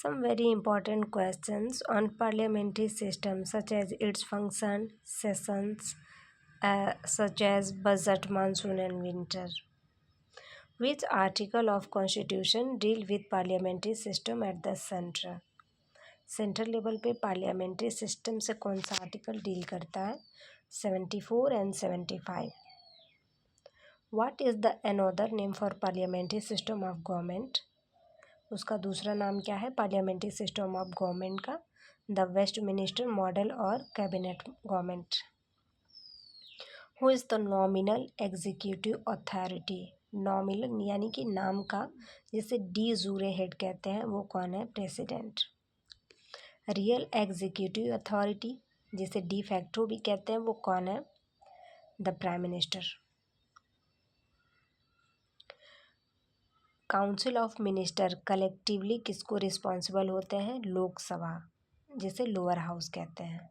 Some very important questions on parliamentary system such as its function, sessions, such as budget, monsoon and winter. Which article of constitution deal with parliamentary system at the center? Central level पे parliamentary system से कौन सा article deal करता है? 74 and 75. What is the another name for parliamentary system of government? उसका दूसरा नाम क्या है पार्लियामेंट्री सिस्टम ऑफ गवर्नमेंट का? द वेस्टमिनिस्टर मॉडल और cabinet government. Who is the nominal executive authority? Nominal यानी कि नाम का, जिसे डी जूरे हेड कहते हैं, वो कौन है? प्रेसिडेंट. रियल एग्जीक्यूटिव अथॉरिटी, जिसे डी फैक्टो भी कहते हैं, वो कौन है? The prime minister. Council of minister collectively किसको रिस्पॉन्सिबल होते हैं? लोकसभा, जिसे लोअर हाउस कहते हैं.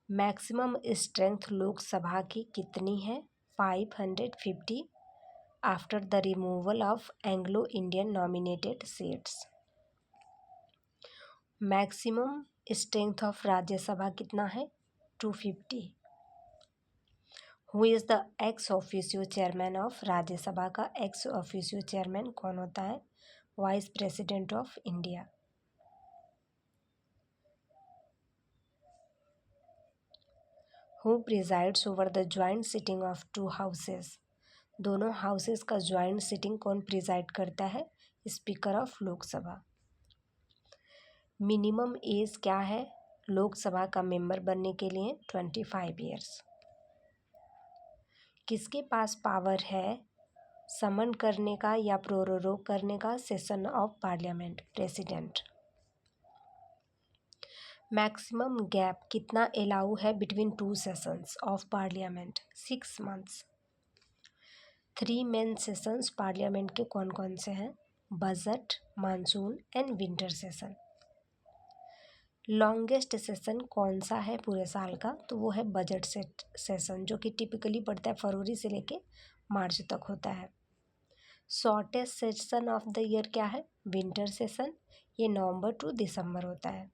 मैक्सिमम स्ट्रेंथ लोकसभा की कितनी है? 550 after the removal of Anglo Indian nominated seats. Maximum strength of Rajya Sabha कितना है? 250. Who is the ex officio chairman of Rajya Sabha का एक्स ऑफिशियो चेयरमैन कौन होता है? Vice president of India. Who presides over the joint sitting of two houses? दोनों houses का joint sitting कौन preside करता है? Speaker of Lok Sabha. Minimum age क्या है लोकसभा का मेंबर बनने के लिए? 25 ईयर्स. किसके पास पावर है समन करने का या प्रोरोग करने का session of parliament? President. Maximum gap कितना अलाउ है between two sessions of parliament? 6 months. 3 main sessions parliament के कौन कौन से हैं? Budget, monsoon and winter session. Longest session कौन सा है पूरे साल का? तो वो है बजट सेशन, जो कि टिपिकली पड़ता है फरवरी से लेके मार्च तक होता है. Shortest session of the year क्या है? Winter session. ये नवंबर टू दिसंबर होता है.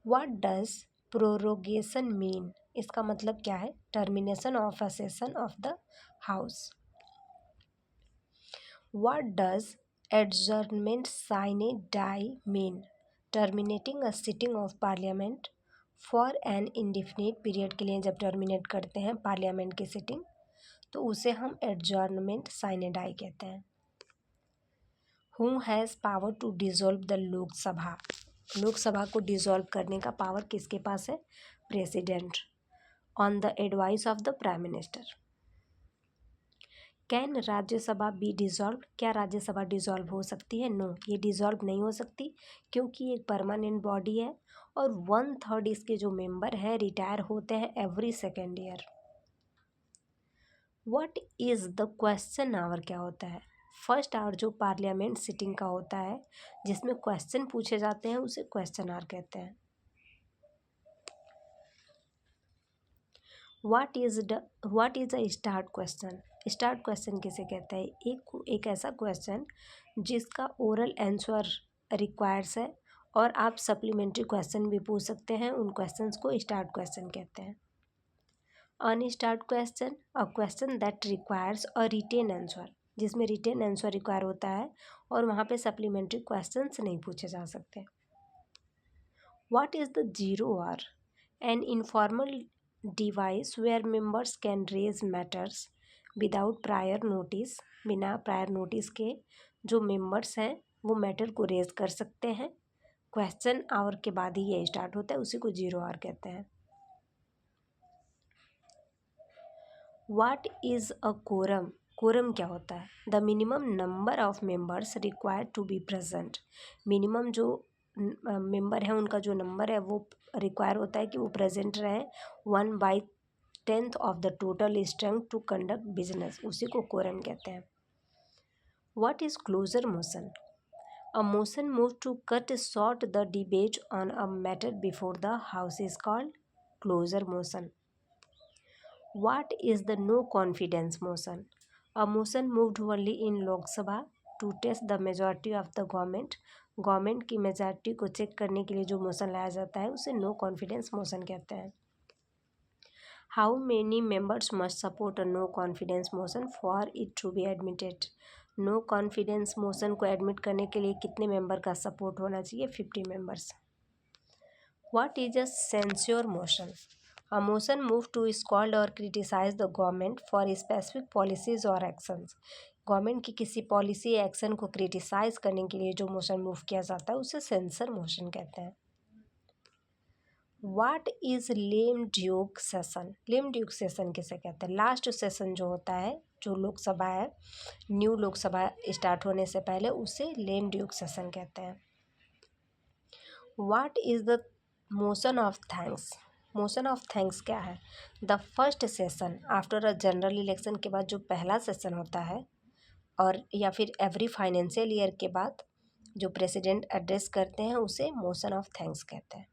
What does prorogation mean? इसका मतलब क्या है? Termination of a session of the house. What does adjournment sine die mean? Terminating a sitting of parliament for an indefinite period के लिए जब टर्मिनेट करते हैं पार्लियामेंट की सिटिंग, तो उसे हम एडजर्नमेंट साइने डाई कहते हैं. Who has power to dissolve the Lok Sabha? Lok Sabha को डिसॉल्व करने का पावर किसके पास है? President, on the advice of the prime minister. Can Rajya Sabha be dissolve? क्या राज्यसभा डिसॉल्व हो सकती है? नो, ये डिसॉल्व नहीं हो सकती, क्योंकि एक परमानेंट बॉडी है और 1/3 इसके जो मेंबर हैं रिटायर होते हैं every second year. What is the question hour? क्या होता है? फर्स्ट आवर जो पार्लियामेंट सिटिंग का होता है, जिसमें क्वेश्चन पूछे जाते हैं, उसे क्वेश्चन आवर कहते हैं. What is a start question? Start question किसे कहते हैं? एक ऐसा क्वेश्चन जिसका ओरल आंसर रिक्वायर्स है और आप सप्लीमेंट्री क्वेश्चन भी पूछ सकते हैं. उन क्वेश्चंस को स्टार्ट क्वेश्चन कहते हैं. Unstarred question, a question that requires a written answer, जिसमें रिटेन आंसर रिक्वायर होता है और वहाँ पे सप्लीमेंट्री क्वेश्चंस नहीं पूछे जा सकते. What is the zero hour? An informal device where members can raise matters without prior notice. बिना प्रायर नोटिस के जो मेंबर्स हैं वो मैटर को रेज कर सकते हैं. क्वेश्चन आवर के बाद ही ये स्टार्ट होता है, उसी को जीरो आवर कहते हैं. What is a quorum? Quorum क्या होता है? The minimum number of members required to be present. Minimum जो मेंबर हैं उनका जो नंबर है वो रिक्वायर होता है कि वो प्रेजेंट रहें 1/10 of the total strength to conduct business, उसी को कोरम कहते हैं. What is closure motion? A motion move to cut short the debate on a matter before the house is called closure motion. What is the no confidence motion? A motion moved only in Lok Sabha to test the majority of the government की majority को check करने के लिए जो motion लाया जाता है उसे नो कॉन्फिडेंस मोशन कहते हैं। How many members must support a no confidence motion for it to be admitted. No confidence motion को एडमिट करने के लिए कितने मेंबर का सपोर्ट होना चाहिए? 50 members. What is a censure motion? A motion moved to scold or criticize the government for specific policies or actions. Government की किसी पॉलिसी या एक्शन को क्रिटिसाइज करने के लिए जो मोशन मूव किया जाता है उसे सेंसर मोशन कहते हैं। What is lame Duke session? Lame Duke session किसे कहते हैं? लास्ट सेशन जो होता है, जो लोकसभा है, न्यू लोकसभा स्टार्ट होने से पहले, उसे लेम ड्यूक सेशन कहते हैं। What is the motion of thanks? Motion of thanks क्या है? The first session after a general election के बाद जो पहला सेशन होता है, और या फिर एवरी फाइनेंशियल ईयर के बाद जो प्रेसिडेंट एड्रेस करते हैं उसे मोशन ऑफ थैंक्स कहते हैं।